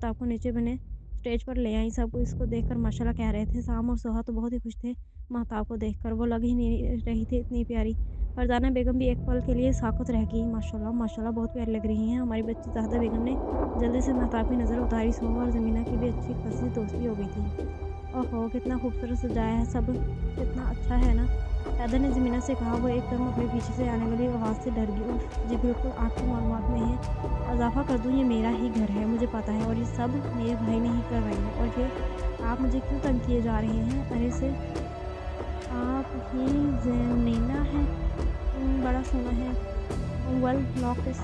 महताब को नीचे बने स्टेज पर ले आई। सब इसको देखकर माशाल्लाह कह रहे थे। साम और सोहा तो बहुत ही खुश थे महताब को देखकर, वो लग ही नहीं रही थी इतनी प्यारी। फरजाना बेगम भी एक पल के लिए साकत रह गई। माशाल्लाह माशाल्लाह बहुत प्यारी लग रही हैं हमारी बच्ची। ज़ाहिदा बेगम ने जल्दी से महताब की नज़र उतारी। सोहा और ज़मीना की भी अच्छी खासी दोस्ती हो गई थी। ओहो! कितना खूबसूरत सजाया है सब, कितना अच्छा है ना? हैदर ने ज़मीना से कहा। वो एकदम अपने पीछे से आने वाली आवाज़ से डर गई। उफ़! जी बिल्कुल, आपकी मालूमात में है इज़ाफ़ा कर दूँ, ये मेरा ही घर है, मुझे पता है, और ये सब मेरे भाई ने ही करवाई है। और फिर आप मुझे क्यों तंग किए जा रहे हैं? अरे से आप ही ज़मीना हैं? बड़ा सोना है। वेल लॉकेस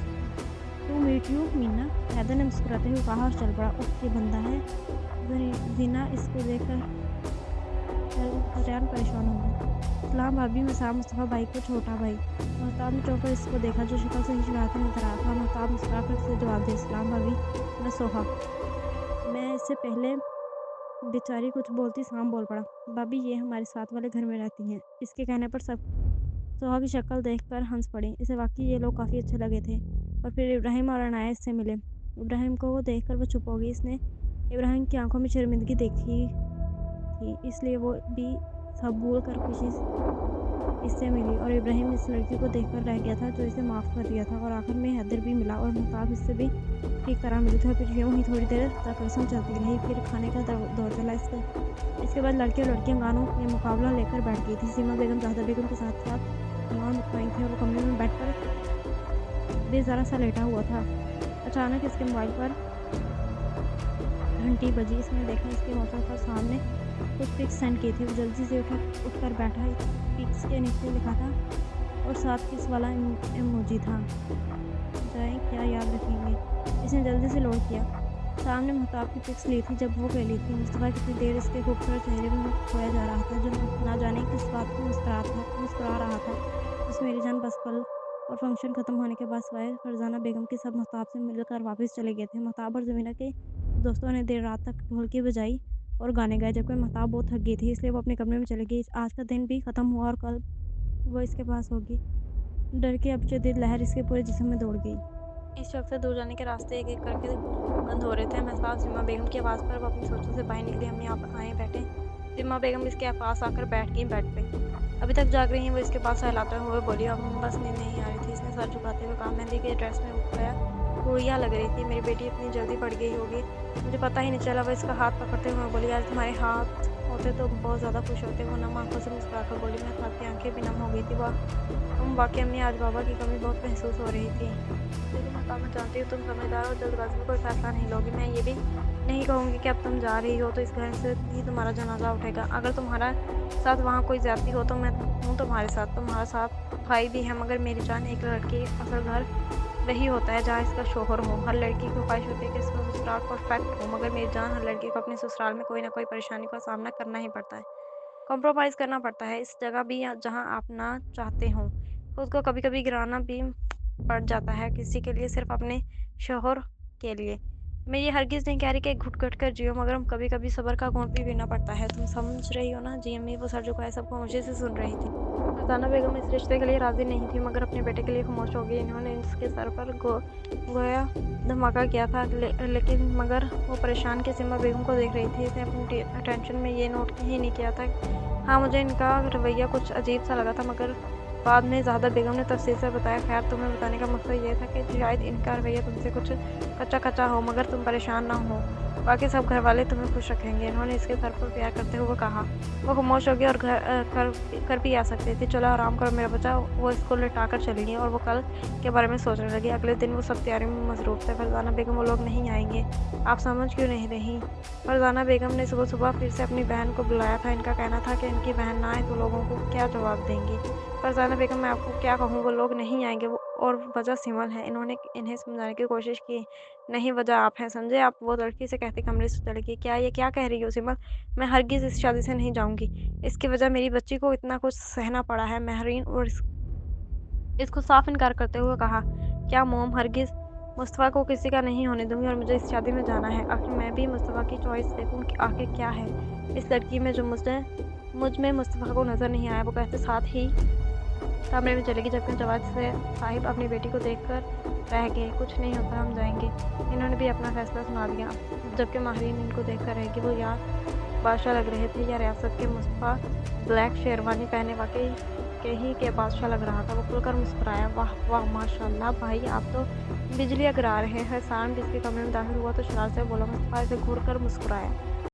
to meet you Meena, Haider ने मुस्कुराते हुए कहा और चल पड़ा। उफ़! ये बंदा है। ज़ीना इसको देखकर हैरान परेशान हो गई। इस्लाम भाभी में साहब मुस्तफ़ा भाई को छोटा भाई। महताब ने चौंक कर इसको देखा जो शक्ल से ही शरारती नजर आ रहा था। महताब मुस्कुरा कर इसे जवाब दिया, इस्लाम भाभी मैं सोहा। मैं इससे पहले बेचारी कुछ बोलती साम बोल पड़ा, भाभी ये हमारे साथ वाले घर में रहती हैं। इसके कहने पर सब सोहा की शक्ल देखकर हंस पड़ी। इसे वाकई ये लोग काफ़ी अच्छे लगे थे। और फिर इब्राहिम और अनाया इससे मिले। इब्राहिम को वो देखकर वो चुप हो गई। इसने इब्राहिम की आंखों में शर्मिंदगी देखी थी, इसलिए वो भी सब भूल कर खुशी इससे मिली। और इब्राहिम इस लड़की को देखकर रह गया था जो इसे माफ़ कर दिया था। और आखिर में हैदर भी मिला और महताब इससे भी ठीक तरह मिली थी। और फिर यूँ ही थोड़ी देर तक रस्म चलती रही। फिर खाने का दौर चला। इसके बाद लड़के और लड़कियां गानों में मुकाबला लेकर बैठ गई थी। सीमा बेगम ज़ाहिदा बेगम के साथ साथ ईमान मुतमईन थी और वो कमरे में बैठकर बेज़ारा सा लेटा हुआ था। अचानक इसके मोबाइल पर घंटी बजी। इसने देखा इसके मोबाइल पर सामने कुछ पिक्स सेंड किए थे। वो जल्दी से उठकर बैठा। पिक्स के नीचे लिखा था और साथ किस वाला इमोजी था, जाए क्या याद रखेंगे। इसने जल्दी से लोड किया। सामने महताब की पिक्स ली थी जब वो गली थी। मुस्तफ़ा कितनी देर इसके खूबसूरत चेहरे में खोया जा रहा था, जो ना जाने किस बात पर मुस्कुरा रहा था। बस मेरी जान बस पल। और फंक्शन ख़त्म होने के बाद सवाए फरजाना बेगम के सब महताब से मिलकर वापस चले गए थे। महताब और ज़मीना के दोस्तों ने देर रात तक ढोलकी बजाई और गाने गाए, जबकि महताब बहुत थक गई थी, इसलिए वो अपने कमरे में चली गई। आज का दिन भी ख़त्म हुआ और कल वो इसके पास होगी। डर की अब शदीद लहर इसके पूरे जिस्म में दौड़ गई। इस शख्स से दूर जाने के रास्ते एक एक करके बंद हो रहे थे। महताब सिमा बेगम की आवाज़ पर वो अपनी सोचों से बाहर निकली। अम्मी आप आए बैठे। सिमा बेगम इसके पास आकर बैठ गई बेड पे। अभी तक जाग रही हैं वो इसके पास सहलाते हुए बोली। अब बस नींद नहीं आ रही थी। इसने सर झुकाते हुए कहा, मेहंदी के ड्रेस में खोया गुड़िया लग रही थी, मेरी बेटी इतनी जल्दी पड़ गई होगी, मुझे पता ही नहीं चला। वो इसका हाथ पकड़ते हुए बोली, आज तुम्हारे हाथ होते तो बहुत ज़्यादा खुश होते। वो नम आंखों से मुस्कुराकर बोली। महताब की आंखें भी नम हो गई थी। तुम वाकई अम्मी आज बाबा की कमी बहुत महसूस हो रही थी। लेकिन महताब मैं जानती हूँ तुम समझदार और जल्दबाजी में कोई फैसला नहीं लोगी। मैं ये भी नहीं कहूँगी कि अब तुम जा रही हो तो इस घर से ही तुम्हारा जनाजा उठेगा। अगर तुम्हारा साथ वहाँ कोई ज्यादती हो तो मैं हूँ तुम्हारे साथ। तुम्हारा साथ भाई भी है, मगर मेरी जान एक लड़की असल घर वही होता है जहाँ इसका शोहर हो। हर लड़की को ख्वाहिश होती है कि इसका ससुराल परफेक्ट हो, मगर मेरी जान हर लड़की को अपने ससुराल में कोई ना कोई परेशानी का सामना करना ही पड़ता है, कॉम्प्रोमाइज़ करना पड़ता है। इस जगह भी जहाँ आप ना चाहते हो, खुद को कभी कभी गिराना भी पड़ जाता है, किसी के लिए, सिर्फ अपने शोहर के लिए। मैं ये हरगिज़ नहीं कह रही कि घुट घुट कर जियो, मगर कभी कभी सब्र का घूंट भी पीना पड़ता है। तुम समझ रही हो ना? जी अम्मी। वो सर झुकाए सब खामोशी से सुन रही थी। फरजाना बेगम इस रिश्ते के लिए राजी नहीं थी, मगर अपने बेटे के लिए खामोश हो गई। इन्होंने इसके सर पर गोया धमाका किया था, लेकिन मगर वो परेशान के सिमा बेगम को देख रही थी। इसने अपनी अटेंशन में ये नोट ही नहीं किया था। हाँ, मुझे इनका रवैया कुछ अजीब सा लगा था, मगर बाद में ज़ाहिदा बेगम ने तफसील से बताया। खैर, तुम्हें बताने का मकसद ये था कि शायद इनका रवैया तुमसे कुछ कच्चा कच्चा हो, मगर तुम परेशान ना हो, बाकी सब घर वाले तुम्हें खुश रखेंगे। इन्होंने इसके सर पर प्यार करते हुए कहा। वो खामोश हो गई और कर भी आ सकती थी। चलो आराम करो मेरा बच्चा। वो इसको लिटा कर चली गई और वो कल के बारे में सोचने लगी। अगले दिन वो सब तैयारी में मसरूफ थे। फरजाना बेगम, वो लोग नहीं आएंगे, आप समझ क्यों नहीं रही? फरजाना बेगम ने सुबह सुबह फिर से अपनी बहन को बुलाया था। इनका कहना था कि इनकी बहन ना आए तो लोगों को क्या जवाब देंगी। फरजाना बेगम, मैं आपको क्या कहूँ, वो लोग नहीं आएंगे, और वजह सिमल है। इन्होंने इन्हें समझाने की कोशिश की। नहीं, वजह आप हैं, समझे? आप वो लड़की से कहते कमरे से चली गई। ये क्या कह रही हो सिमल? मैं हरगिज़ इस शादी से नहीं जाऊंगी। इसकी वजह मेरी बच्ची को इतना कुछ सहना पड़ा है। महरीन और इसको साफ इनकार करते हुए कहा, क्या मोम? हरगिज़ मुस्तफ़ा को किसी का नहीं होने दूंगी, और मुझे इस शादी में जाना है। आखिर मैं भी मुस्तफ़ा की चॉइस देखूं कि आखिर क्या है इस लड़की में जो मुझ में मुस्तफ़ा को नज़र नहीं आया। वो कहते साथ ही کمرے میں چلے گی، جبکہ جواد سے صاحب اپنی بیٹی کو دیکھ کر رہ گئے۔ کچھ نہیں ہوتا، ہم جائیں گے۔ انہوں نے بھی اپنا فیصلہ سنا دیا، جبکہ ماہرین ان کو دیکھ کر رہ گئے۔ وہ یا بادشاہ لگ رہے تھے یا ریاست کے مصطفیٰ بلیک شیروانی پہنے واقعی کے بادشاہ لگ رہا تھا۔ وہ کھل کر مسکرایا، واہ واہ ماشاء اللہ بھائی، آپ تو بجلیاں گرا رہے ہیں۔ حسان جس کے کمرے میں داخل ہوا تو شرارت سے بولا۔ مصطفیٰ اسے گھور کر مسکرایا،